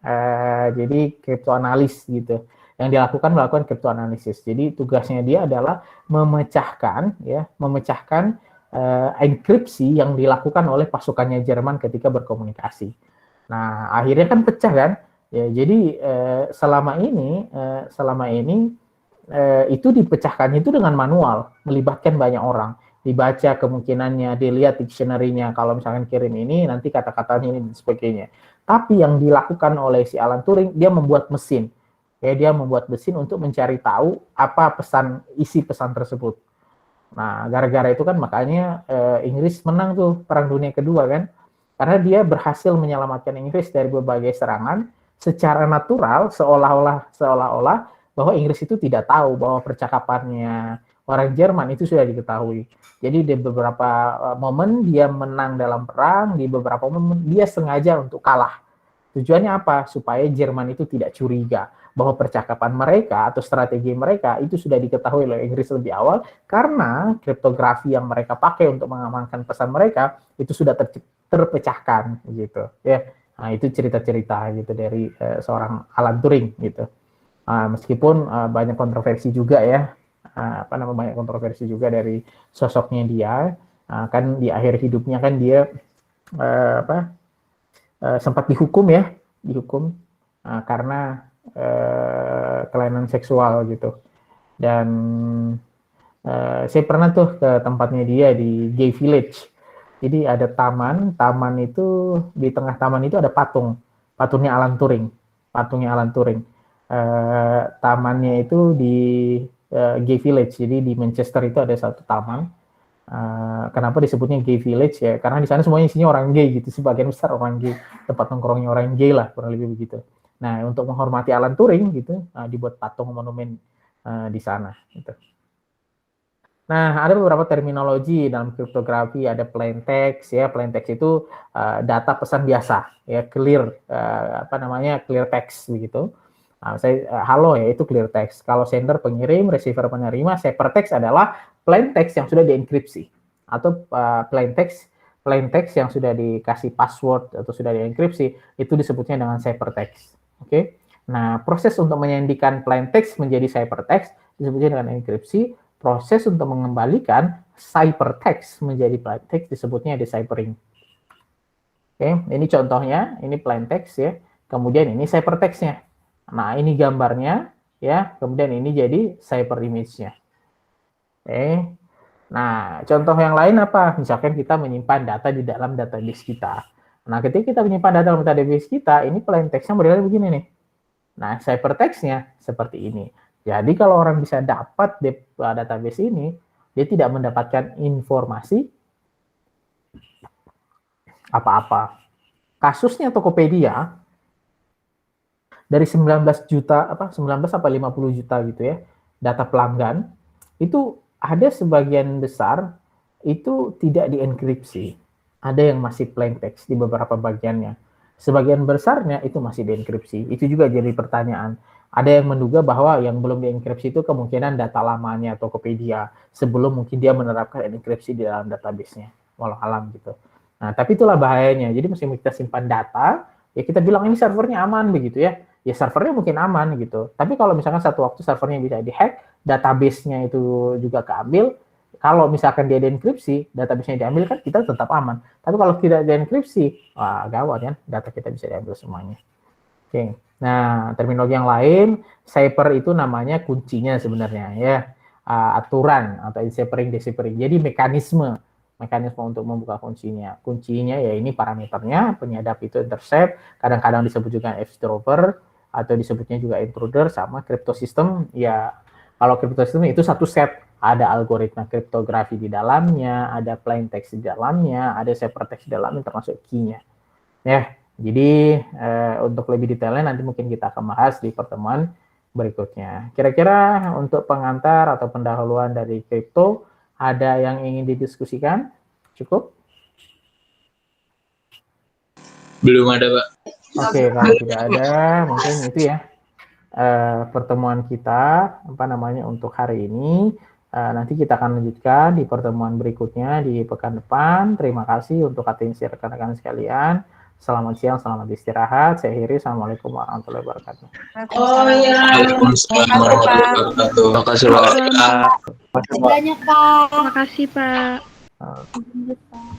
Jadi kriptoanalis gitu. Yang dilakukan melakukan kriptoanalisis. Jadi tugasnya dia adalah memecahkan enkripsi yang dilakukan oleh pasukannya Jerman ketika berkomunikasi. Nah, akhirnya kan pecah kan? Ya, jadi selama ini itu dipecahkan itu dengan manual, melibatkan banyak orang. Dibaca kemungkinannya, dilihat dictionary-nya, kalau misalkan kirim ini, nanti kata-katanya ini dan sebagainya. Tapi yang dilakukan oleh si Alan Turing, dia membuat mesin. Ya, dia membuat mesin untuk mencari tahu apa isi pesan tersebut. Nah, gara-gara itu kan makanya Inggris menang tuh Perang Dunia Kedua kan. Karena dia berhasil menyelamatkan Inggris dari berbagai serangan secara natural, seolah-olah bahwa Inggris itu tidak tahu bahwa percakapannya orang Jerman itu sudah diketahui. Jadi di beberapa momen dia menang dalam perang, di beberapa momen dia sengaja untuk kalah. Tujuannya apa? Supaya Jerman itu tidak curiga bahwa percakapan mereka atau strategi mereka itu sudah diketahui oleh Inggris lebih awal, karena kriptografi yang mereka pakai untuk mengamankan pesan mereka itu sudah terpecahkan gitu ya. Nah, itu cerita-cerita gitu dari seorang Alan Turing gitu. Meskipun banyak kontroversi juga ya, banyak kontroversi juga dari sosoknya dia. Kan di akhir hidupnya kan dia sempat dihukum karena kelainan seksual gitu. Dan saya pernah tuh ke tempatnya dia di Gay Village. Jadi ada taman itu, di tengah taman itu ada patungnya Alan Turing. Tamannya itu di Gay Village. Jadi di Manchester itu ada satu taman. Kenapa disebutnya Gay Village ya? Karena di sana semuanya isinya orang gay gitu, sebagian besar orang gay, tempat nongkrongnya orang gay lah, kurang lebih begitu. Nah, untuk menghormati Alan Turing gitu, dibuat patung monumen di sana gitu. Nah, ada beberapa terminologi dalam kriptografi, ada plain text ya. Plain text itu data pesan biasa ya, clear clear text begitu. Halo ya, itu clear text. Kalau sender pengirim, receiver penerima, ciphertext adalah plain text yang sudah dienkripsi, atau plain text yang sudah dikasih password atau sudah dienkripsi, itu disebutnya dengan ciphertext. Oke. Nah, proses untuk menyandikan plain text menjadi ciphertext disebutnya dengan enkripsi. Proses untuk mengembalikan ciphertext menjadi plain text disebutnya deciphering. Oke, ini contohnya, ini plain text ya. Kemudian ini ciphertext-nya. Nah, ini gambarnya ya, kemudian ini jadi cipher image-nya. Oke. Nah, contoh yang lain apa? Misalkan kita menyimpan data di dalam database kita. Nah, ketika kita menyimpan data dalam database kita, ini plain text-nya modelnya begini nih. Nah, ciphertext-nya seperti ini. Jadi kalau orang bisa dapat database ini, dia tidak mendapatkan informasi apa-apa. Kasusnya Tokopedia, dari 19 sampai 50 juta gitu ya, data pelanggan, itu ada sebagian besar itu tidak dienkripsi. Ada yang masih plain text di beberapa bagiannya. Sebagian besarnya itu masih dienkripsi. Itu juga jadi pertanyaan. Ada yang menduga bahwa yang belum dienkripsi itu kemungkinan data lamanya Tokopedia, sebelum mungkin dia menerapkan enkripsi di dalam database-nya. Walau alam gitu. Nah, tapi itulah bahayanya. Jadi mesti kita simpan data, ya kita bilang ini servernya aman begitu ya. ya servernya mungkin aman gitu. Tapi kalau misalkan satu waktu servernya bisa dihack, database-nya itu juga keambil, kalau misalkan dia dienkripsi, database-nya diambil kan kita tetap aman. Tapi kalau tidak dienkripsi, wah gawat kan, data kita bisa diambil semuanya. Oke. Nah, terminologi yang lain, cipher itu namanya kuncinya sebenarnya ya. Aturan atau deciphering. Jadi mekanisme untuk membuka kuncinya. Kuncinya ya ini parameternya, penyadap itu intercept, kadang-kadang disebut juga eavesdropper atau disebutnya juga intruder, sama cryptosystem. Ya, kalau cryptosystem itu satu set, ada algoritma kriptografi di dalamnya, ada plain text di dalamnya, ada ciphertext di dalamnya termasuk key-nya. Ya, jadi untuk lebih detailnya nanti mungkin kita akan bahas di pertemuan berikutnya. Kira-kira untuk pengantar atau pendahuluan dari kripto, ada yang ingin didiskusikan? Cukup? Belum ada, Pak. Oke, kalau tidak ada, mungkin itu ya pertemuan kita untuk hari ini. Nanti kita akan lanjutkan di pertemuan berikutnya di pekan depan. Terima kasih untuk atensi rekan-rekan sekalian. Selamat siang, selamat istirahat. Saya Hiri, Assalamualaikum warahmatullahi wabarakatuh. Waalaikumsalam warahmatullahi wabarakatuh. Terima kasih, Pak. Banyak, Pak. Makasih, Pak. Uh,